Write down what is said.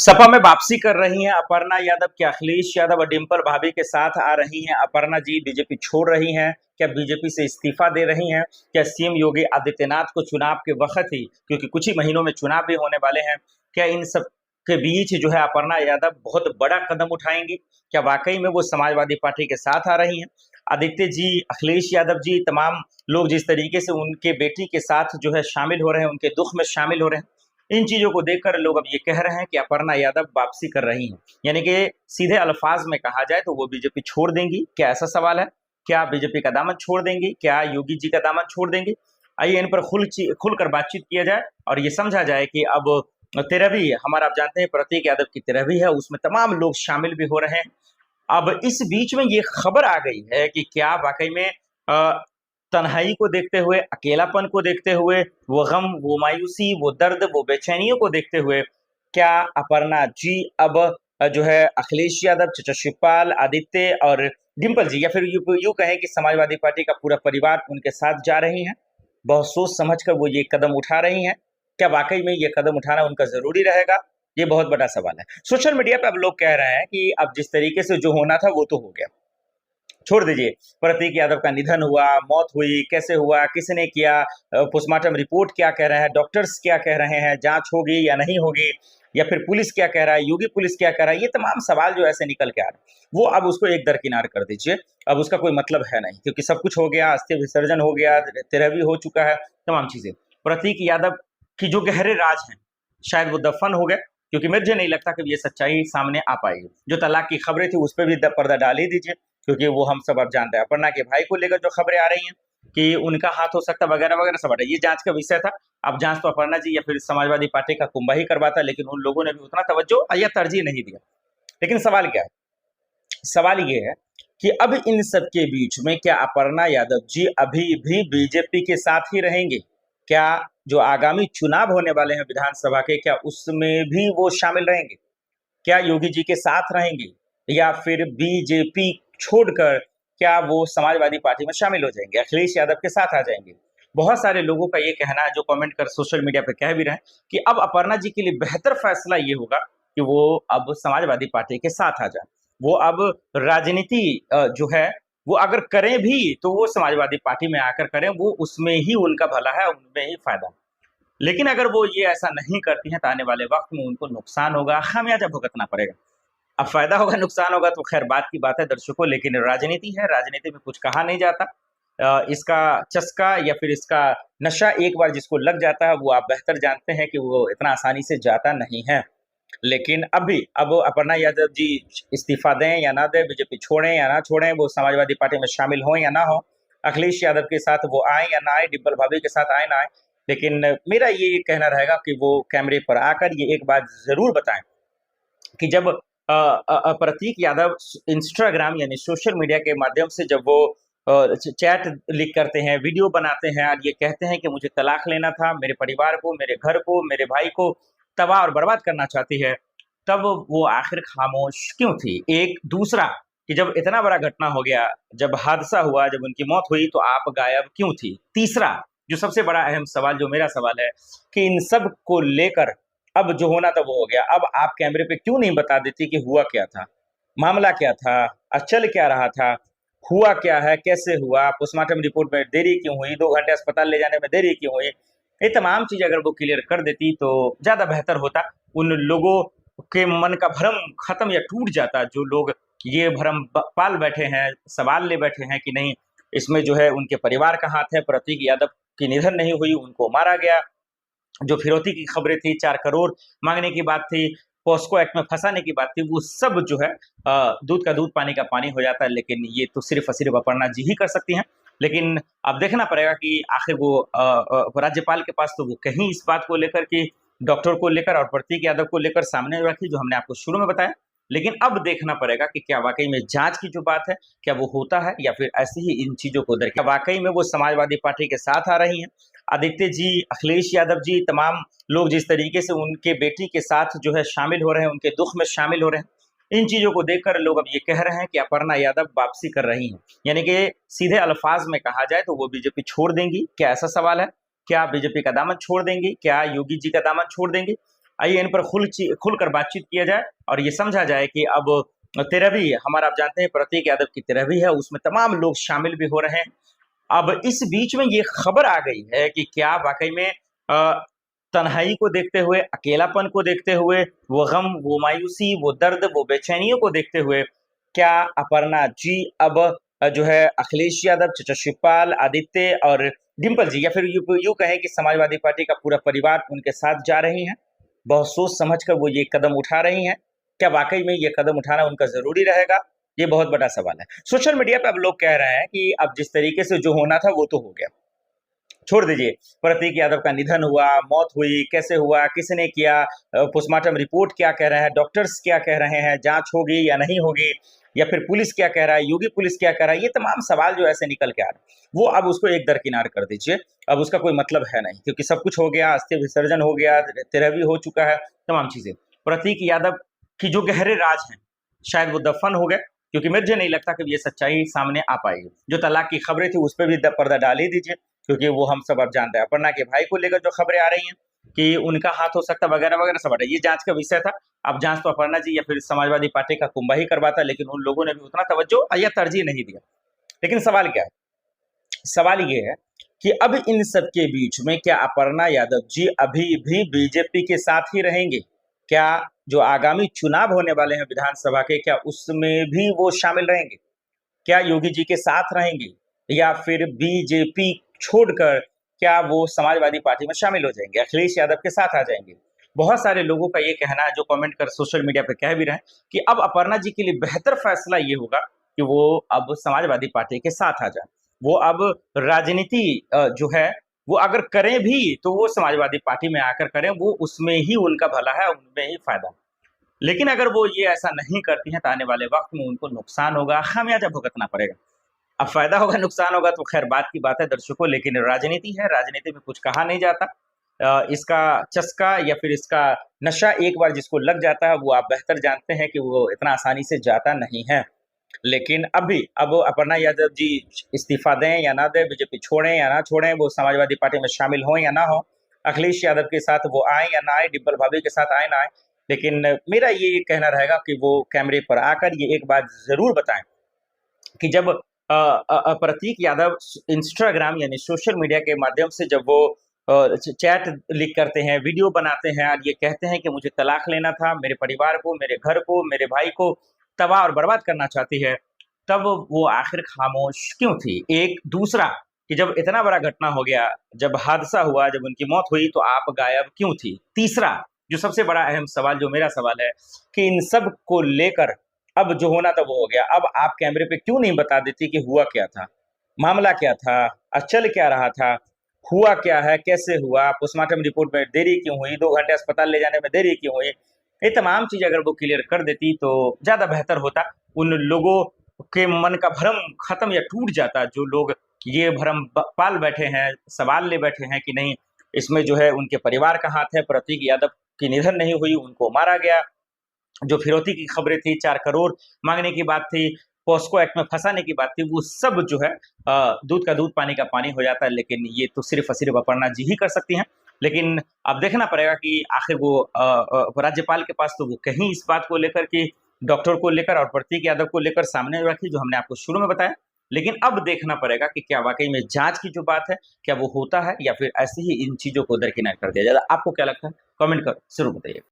सपा में वापसी कर रही हैं अपर्णा यादव। क्या अखिलेश यादव और डिंपल भाभी के साथ आ रही हैं अपर्णा जी? बीजेपी छोड़ रही हैं? क्या बीजेपी से इस्तीफा दे रही हैं? क्या सीएम योगी आदित्यनाथ को चुनाव के वक्त ही, क्योंकि कुछ ही महीनों में चुनाव भी होने वाले हैं, क्या इन सब के बीच जो है अपर्णा यादव बहुत बड़ा कदम उठाएंगी? क्या वाकई में वो समाजवादी पार्टी के साथ आ रही हैं? आदित्य जी, अखिलेश यादव जी, तमाम लोग जिस तरीके से उनके बेटी के साथ जो है शामिल हो रहे हैं, उनके दुख में शामिल हो रहे हैं, इन चीजों को देखकर लोग अब ये कह रहे हैं कि अपर्णा यादव वापसी कर रही हैं। यानी कि सीधे अल्फाज में कहा जाए तो वो बीजेपी छोड़ देंगी। क्या ऐसा सवाल है? क्या बीजेपी का दामन छोड़ देंगी? क्या योगी जी का दामन छोड़ देंगी? आइए इन पर खुलकर बातचीत किया जाए और ये समझा जाए कि अब 13वीं, हमारा आप जानते हैं प्रतीक यादव की 13वीं है, उसमें तमाम लोग शामिल भी हो रहे हैं। अब इस बीच में ये खबर आ गई है कि क्या वाकई में तन्हाई को देखते हुए, अकेलापन को देखते हुए, वो गम, वो मायूसी, वो दर्द, वो बेचैनियों को देखते हुए, क्या अपर्णा जी अब जो है अखिलेश यादव, चचा शिवपाल, आदित्य और डिंपल जी, या फिर यूं कहें कि समाजवादी पार्टी का पूरा परिवार उनके साथ जा रही हैं? बहुत सोच समझकर वो ये कदम उठा रही हैं। क्या वाकई में ये कदम उठाना उनका जरूरी रहेगा? ये बहुत बड़ा सवाल है। सोशल मीडिया पे अब लोग कह रहे हैं कि अब जिस तरीके से जो होना था वो तो हो गया, छोड़ दीजिए। प्रतीक यादव का निधन हुआ, मौत हुई, कैसे हुआ, किसने किया, पोस्टमार्टम रिपोर्ट क्या कह रहे हैं, डॉक्टर्स क्या कह रहे हैं, जांच होगी या नहीं होगी, या फिर पुलिस क्या कह रहा है, योगी पुलिस क्या कह रहा है, ये तमाम सवाल जो ऐसे निकल के आ रहे हैं, वो अब उसको एक दरकिनार कर दीजिए। अब उसका कोई मतलब है नहीं, क्योंकि सब कुछ हो गया, अस्थि विसर्जन हो गया, 13वीं हो चुका है, तमाम चीजें। प्रतीक यादव की जो गहरे राज हैं, शायद वो दफन हो गए, क्योंकि मुझे नहीं लगता कि ये सच्चाई सामने आ पाएगी। जो तलाक की खबरें थी उस पर भी पर्दा डाल ही दीजिए, क्योंकि वो हम सब अब जानते हैं। अपर्णा के भाई को लेकर जो खबरें आ रही हैं कि उनका हाथ हो सकता वगैरह वगैरह, सब हटा, ये जांच का विषय था। अब जांच तो अपर्णा जी या फिर समाजवादी पार्टी का कुंभा ही करवाता, लेकिन उन लोगों ने भी उतना तवज्जो या तरजीह नहीं दिया। लेकिन सवाल क्या है? सवाल ये है कि अब इन सब के बीच में क्या अपर्णा यादव जी अभी भी बीजेपी के साथ ही रहेंगे? क्या जो आगामी चुनाव होने वाले हैं विधानसभा के, क्या उसमें भी वो शामिल रहेंगे? क्या योगी जी के साथ रहेंगे, या फिर बीजेपी छोड़कर क्या वो समाजवादी पार्टी में शामिल हो जाएंगे, अखिलेश यादव के साथ आ जाएंगे? बहुत सारे लोगों का ये कहना है, जो कमेंट कर सोशल मीडिया पे कह भी रहे हैं, कि अब अपर्णा जी के लिए बेहतर फैसला ये होगा कि वो अब समाजवादी पार्टी के साथ आ जाए। वो अब राजनीति जो है वो अगर करें भी तो वो समाजवादी पार्टी में आकर करें, वो उसमें ही उनका भला है, उनमें ही फायदा। लेकिन अगर वो ये ऐसा नहीं करती हैं तो आने वाले वक्त में उनको नुकसान होगा, खामियाजा भुगतना पड़ेगा। अब फायदा होगा, नुकसान होगा तो खैर बात की बात है दर्शकों, लेकिन राजनीति है, राजनीति में कुछ कहा नहीं जाता। इसका चस्का या फिर इसका नशा एक बार जिसको लग जाता है, वो आप बेहतर जानते हैं कि वो इतना आसानी से जाता नहीं है। लेकिन अब अपर्णा यादव जी इस्तीफा दें या ना दें, बीजेपी छोड़ें या ना छोड़ें, वो समाजवादी पार्टी में शामिल हों या ना हो, अखिलेश यादव के साथ वो आए या ना आए, डिम्पल भाभी के साथ आए ना आए, लेकिन मेरा ये कहना रहेगा कि वो कैमरे पर आकर ये एक बात जरूर बताएं कि जब प्रतीक यादव इंस्टाग्राम यानी सोशल मीडिया के माध्यम से जब वो चैट लिख करते हैं, वीडियो बनाते हैं और ये कहते हैं कि मुझे तलाक लेना था, मेरे परिवार को, मेरे घर को, मेरे भाई को तबाह और बर्बाद करना चाहती है, तब वो आखिर खामोश क्यों थी? एक दूसरा, कि जब इतना बड़ा घटना हो गया, जब हादसा हुआ, जब उनकी मौत हुई, तो आप गायब क्यों थी? तीसरा, जो सबसे बड़ा अहम सवाल, जो मेरा सवाल है, कि इन सब को लेकर अब जो होना था वो हो गया, अब आप कैमरे पे क्यों नहीं बता देती कि हुआ क्या था, मामला क्या था, चल क्या रहा था, हुआ क्या है, कैसे हुआ, पोस्टमार्टम रिपोर्ट में देरी क्यों हुई, 2 घंटे अस्पताल ले जाने में देरी क्यों हुई? ये तमाम चीज अगर वो क्लियर कर देती तो ज्यादा बेहतर होता। उन लोगों के मन का भ्रम खत्म या टूट जाता, जो लोग ये भ्रम पाल बैठे हैं, सवाल ले बैठे हैं कि नहीं इसमें जो है उनके परिवार का हाथ है, प्रतीक यादव की निधन नहीं हुई, उनको मारा गया, जो फिरौती की खबरें थी, 4 करोड़ मांगने की बात थी, पॉस्को एक्ट में फंसाने की बात थी, वो सब जो है दूध का दूध पानी का पानी हो जाता है। लेकिन ये तो सिर्फ और सिर्फ अपर्णा जी ही कर सकती हैं। लेकिन अब देखना पड़ेगा कि आखिर वो राज्यपाल के पास तो वो कहीं इस बात को लेकर कि डॉक्टर को लेकर और प्रतीक यादव को लेकर सामने रखी, जो हमने आपको शुरू में बताया। लेकिन अब देखना पड़ेगा कि क्या वाकई में जांच की जो बात है, क्या वो होता है, या फिर ऐसे ही इन चीजों को क्या वाकई में वो समाजवादी पार्टी के साथ आ रही हैं? आदित्य जी, अखिलेश यादव जी, तमाम लोग जिस तरीके से उनके बेटी के साथ जो है शामिल हो रहे हैं, उनके दुख में शामिल हो रहे हैं, इन चीजों को देखकर लोग अब ये कह रहे हैं कि अपर्णा यादव वापसी कर रही हैं। यानी कि सीधे अल्फाज में कहा जाए तो वो बीजेपी छोड़ देंगी। क्या ऐसा सवाल है? क्या बीजेपी का दामन छोड़ देंगी? क्या योगी जी का दामन छोड़ देंगी? आइए इन पर खुलकर बातचीत किया जाए और ये समझा जाए कि अब 13वीं हमारा, आप जानते हैं प्रतीक यादव की 13वीं है, उसमें तमाम लोग शामिल भी हो रहे हैं। अब इस बीच में ये खबर आ गई है कि क्या वाकई में तन्हाई को देखते हुए, अकेलापन को देखते हुए, वो गम, वो मायूसी, वो दर्द, वो बेचैनियों को देखते हुए, क्या अपर्णा जी अब जो है अखिलेश यादव, चचा शिवपाल, आदित्य और डिंपल जी, या फिर यूं कहें कि समाजवादी पार्टी का पूरा परिवार उनके साथ जा रही हैं, बहुत सोच समझकर वो ये कदम उठा रही हैं। क्या वाकई में ये कदम उठाना उनका जरूरी रहेगा? ये बहुत बड़ा सवाल है। सोशल मीडिया पे अब लोग कह रहे हैं कि अब जिस तरीके से जो होना था वो तो हो गया, छोड़ दीजिए। प्रतीक यादव का निधन हुआ, मौत हुई, कैसे हुआ, किसने किया, पोस्टमार्टम रिपोर्ट क्या कह रहे हैं, डॉक्टर्स क्या कह रहे हैं, जांच होगी या नहीं होगी, या फिर पुलिस क्या कह रहा है, योगी पुलिस क्या कह रहा है, ये तमाम सवाल जो ऐसे निकल के आ रहे हैं, वो अब उसको एक दरकिनार कर दीजिए। अब उसका कोई मतलब है नहीं, क्योंकि सब कुछ हो गया, अस्थि विसर्जन हो गया, 13वीं हो चुका है, तमाम चीजें। प्रतीक यादव की जो गहरे राज हैं, शायद वो दफन हो गए, क्योंकि मुझे नहीं लगता कि ये सच्चाई सामने आ पाएगी। जो तलाक की खबरें थी उस पर भी पर्दा डाल ही दीजिए, क्योंकि वो हम सब अब जानते हैं। अपर्णा के भाई को लेकर जो खबरें आ रही हैं कि उनका हाथ हो सकता, वगैरह वगैरह, सब हटा, ये जांच का विषय था। अब जांच तो अपर्णा जी या फिर समाजवादी पार्टी का कुंभा ही करवाता, लेकिन उन लोगों ने भी उतना तवज्जो या तरजीह नहीं दिया। लेकिन सवाल क्या है? सवाल ये है कि अब इन सब के बीच में क्या अपर्णा यादव जी अभी भी बीजेपी के साथ ही रहेंगे? क्या जो आगामी चुनाव होने वाले हैं विधानसभा के, क्या उसमें भी वो शामिल रहेंगे? क्या योगी जी के साथ रहेंगे, या फिर बीजेपी छोड़कर क्या वो समाजवादी पार्टी में शामिल हो जाएंगे, अखिलेश यादव के साथ आ जाएंगे? बहुत सारे लोगों का ये कहना है, जो कमेंट कर सोशल मीडिया पे कह भी रहे हैं, कि अब अपर्णा जी के लिए बेहतर फैसला ये होगा कि वो अब समाजवादी पार्टी के साथ आ जाए। वो अब राजनीति जो है वो अगर करें भी तो वो समाजवादी पार्टी में आकर करें, वो उसमें ही उनका भला है, उनमें ही फायदा। लेकिन अगर वो ये ऐसा नहीं करती हैं तो आने वाले वक्त में उनको नुकसान होगा, खामियाजा भुगतना पड़ेगा। अब फायदा होगा, नुकसान होगा, तो खैर बात की बात है दर्शकों, लेकिन राजनीति है, राजनीति में कुछ कहा नहीं जाता। इसका चस्का या फिर इसका नशा एक बार जिसको लग जाता है, वो आप बेहतर जानते हैं कि वो इतना आसानी से जाता नहीं है। लेकिन अब अपर्णा यादव जी इस्तीफा दें या ना दें, बीजेपी छोड़ें या ना छोड़ें, वो समाजवादी पार्टी में शामिल हों या ना हो, अखिलेश यादव के साथ वो आए या ना आए, डिम्पल भाभी के साथ आए ना आए, लेकिन मेरा ये कहना रहेगा कि वो कैमरे पर आकर ये एक बात जरूर बताएं कि जब प्रतीक यादव इंस्टाग्राम यानी सोशल मीडिया के माध्यम से जब वो चैट लिख करते हैं, वीडियो बनाते हैं और ये कहते हैं कि मुझे तलाक लेना था, मेरे परिवार को, मेरे घर को, मेरे भाई को तबाह और बर्बाद करना चाहती है, तब वो आखिर खामोश क्यों थी? एक दूसरा, कि जब इतना बड़ा घटना हो गया, जब हादसा हुआ, जब उनकी मौत हुई, तो आप गायब क्यों थी? तीसरा, जो सबसे बड़ा अहम सवाल जो मेरा सवाल है, कि इन सब को लेकर अब जो होना था वो हो गया, अब आप कैमरे पे क्यों नहीं बता देती कि हुआ क्या था, मामला क्या था, चल क्या रहा था, हुआ क्या है, कैसे हुआ, पोस्टमार्टम रिपोर्ट में देरी क्यों हुई, 2 घंटे अस्पताल ले जाने में देरी क्यों हुई? ये तमाम चीज अगर वो क्लियर कर देती तो ज्यादा बेहतर होता। उन लोगों के मन का भ्रम खत्म या टूट जाता, जो लोग ये भ्रम पाल बैठे हैं, सवाल ले बैठे हैं कि नहीं इसमें जो है उनके परिवार का हाथ है, प्रतीक यादव की निधन नहीं हुई, उनको मारा गया, जो फिरौती की खबरें थी, 4 करोड़ मांगने की बात थी, पॉस्को एक्ट में फंसाने की बात थी, वो सब जो है दूध का दूध पानी का पानी हो जाता है। लेकिन ये तो सिर्फ और सिर्फ अपर्णा जी ही कर सकती हैं। लेकिन अब देखना पड़ेगा कि आखिर वो राज्यपाल के पास तो वो कहीं इस बात को लेकर कि डॉक्टर को लेकर और प्रतीक यादव को लेकर सामने रखी, जो हमने आपको शुरू में बताया। लेकिन अब देखना पड़ेगा कि क्या वाकई में जांच की जो बात है, क्या वो होता है, या फिर ऐसे ही इन चीजों को दरकिनार कर दिया जाएगा। आपको क्या लगता है? कमेंट कर जरूर बताइए।